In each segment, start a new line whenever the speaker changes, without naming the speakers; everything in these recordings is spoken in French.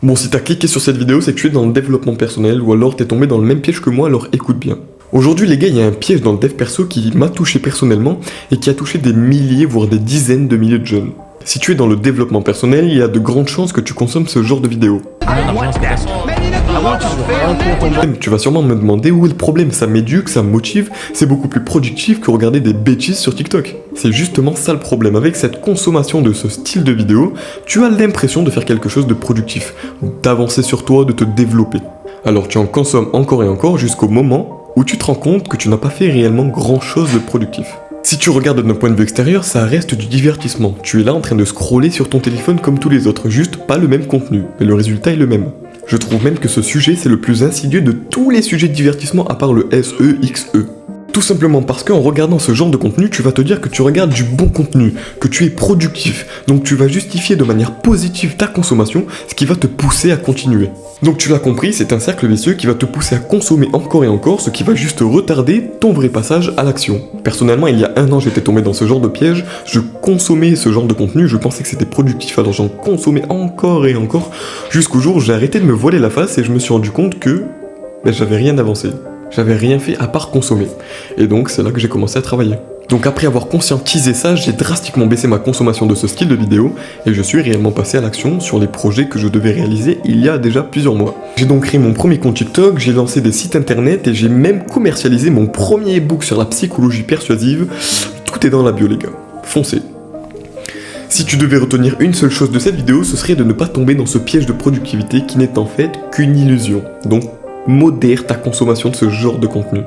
Bon, si t'as cliqué sur cette vidéo, c'est que tu es dans le développement personnel ou alors t'es tombé dans le même piège que moi, alors écoute bien. Aujourd'hui les gars, il y a un piège dans le dev perso qui m'a touché personnellement et qui a touché des milliers voire des dizaines de milliers de jeunes. Si tu es dans le développement personnel, il y a de grandes chances que tu consommes ce genre de vidéos. Tu vas sûrement me demander où est le problème, ça m'éduque, ça me motive, c'est beaucoup plus productif que regarder des bêtises sur TikTok. C'est justement ça le problème, avec cette consommation de ce style de vidéo, tu as l'impression de faire quelque chose de productif, d'avancer sur toi, de te développer. Alors tu en consommes encore et encore jusqu'au moment où tu te rends compte que tu n'as pas fait réellement grand chose de productif. Si tu regardes d'un point de vue extérieur, ça reste du divertissement. Tu es là en train de scroller sur ton téléphone comme tous les autres, juste pas le même contenu, mais le résultat est le même. Je trouve même que ce sujet, c'est le plus insidieux de tous les sujets de divertissement à part le SEXE. Tout simplement parce qu'en regardant ce genre de contenu, tu vas te dire que tu regardes du bon contenu, que tu es productif, donc tu vas justifier de manière positive ta consommation, ce qui va te pousser à continuer. Donc tu l'as compris, c'est un cercle vicieux qui va te pousser à consommer encore et encore, ce qui va juste retarder ton vrai passage à l'action. Personnellement, il y a 1 an, j'étais tombé dans ce genre de piège, je consommais ce genre de contenu, je pensais que c'était productif, alors j'en consommais encore et encore, jusqu'au jour où j'ai arrêté de me voiler la face et je me suis rendu compte que j'avais rien avancé. J'avais rien fait à part consommer. Et donc c'est là que j'ai commencé à travailler. Donc après avoir conscientisé ça, j'ai drastiquement baissé ma consommation de ce style de vidéo et je suis réellement passé à l'action sur les projets que je devais réaliser il y a déjà plusieurs mois. J'ai donc créé mon premier compte TikTok, j'ai lancé des sites internet et j'ai même commercialisé mon premier ebook sur la psychologie persuasive. Tout est dans la bio les gars. Foncez. Si tu devais retenir une seule chose de cette vidéo, ce serait de ne pas tomber dans ce piège de productivité qui n'est en fait qu'une illusion. Donc modère ta consommation de ce genre de contenu.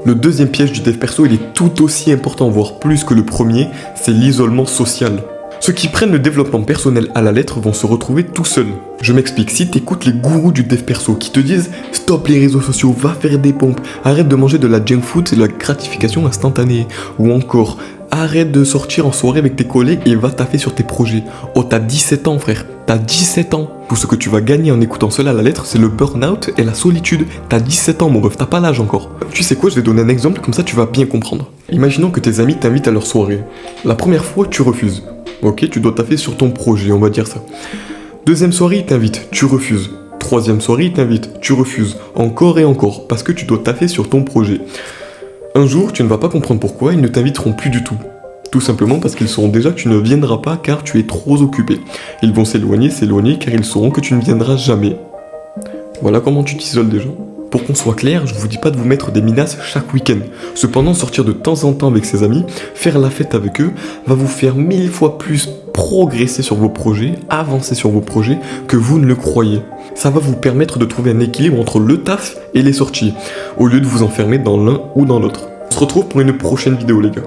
Le deuxième piège du dev perso, il est tout aussi important, voire plus que le premier, c'est l'isolement social. Ceux qui prennent le développement personnel à la lettre vont se retrouver tout seuls. Je m'explique, si t'écoutes les gourous du dev perso qui te disent « Stop les réseaux sociaux, va faire des pompes, arrête de manger de la junk food, c'est de la gratification instantanée » ou encore « Arrête de sortir en soirée avec tes collègues et va taffer sur tes projets. » Oh, t'as 17 ans frère, t'as 17 ans. Tout ce que tu vas gagner en écoutant cela à la lettre, c'est le burn-out et la solitude. T'as 17 ans mon ref, t'as pas l'âge encore. Tu sais quoi, je vais donner un exemple, comme ça tu vas bien comprendre. Imaginons que tes amis t'invitent à leur soirée. La première fois, tu refuses. Ok, tu dois taffer sur ton projet, on va dire ça. Deuxième soirée, ils t'invitent, tu refuses. Troisième soirée, ils t'invitent, tu refuses. Encore et encore, parce que tu dois taffer sur ton projet. Un jour, tu ne vas pas comprendre pourquoi, ils ne t'inviteront plus du tout. Tout simplement parce qu'ils sauront déjà que tu ne viendras pas car tu es trop occupé. Ils vont s'éloigner car ils sauront que tu ne viendras jamais. Voilà comment tu t'isoles déjà. Pour qu'on soit clair, je vous dis pas de vous mettre des menaces chaque week-end. Cependant, sortir de temps en temps avec ses amis, faire la fête avec eux, va vous faire 1000 fois plus progresser sur vos projets, avancer sur vos projets, que vous ne le croyez. Ça va vous permettre de trouver un équilibre entre le taf et les sorties, au lieu de vous enfermer dans l'un ou dans l'autre. On se retrouve pour une prochaine vidéo les gars.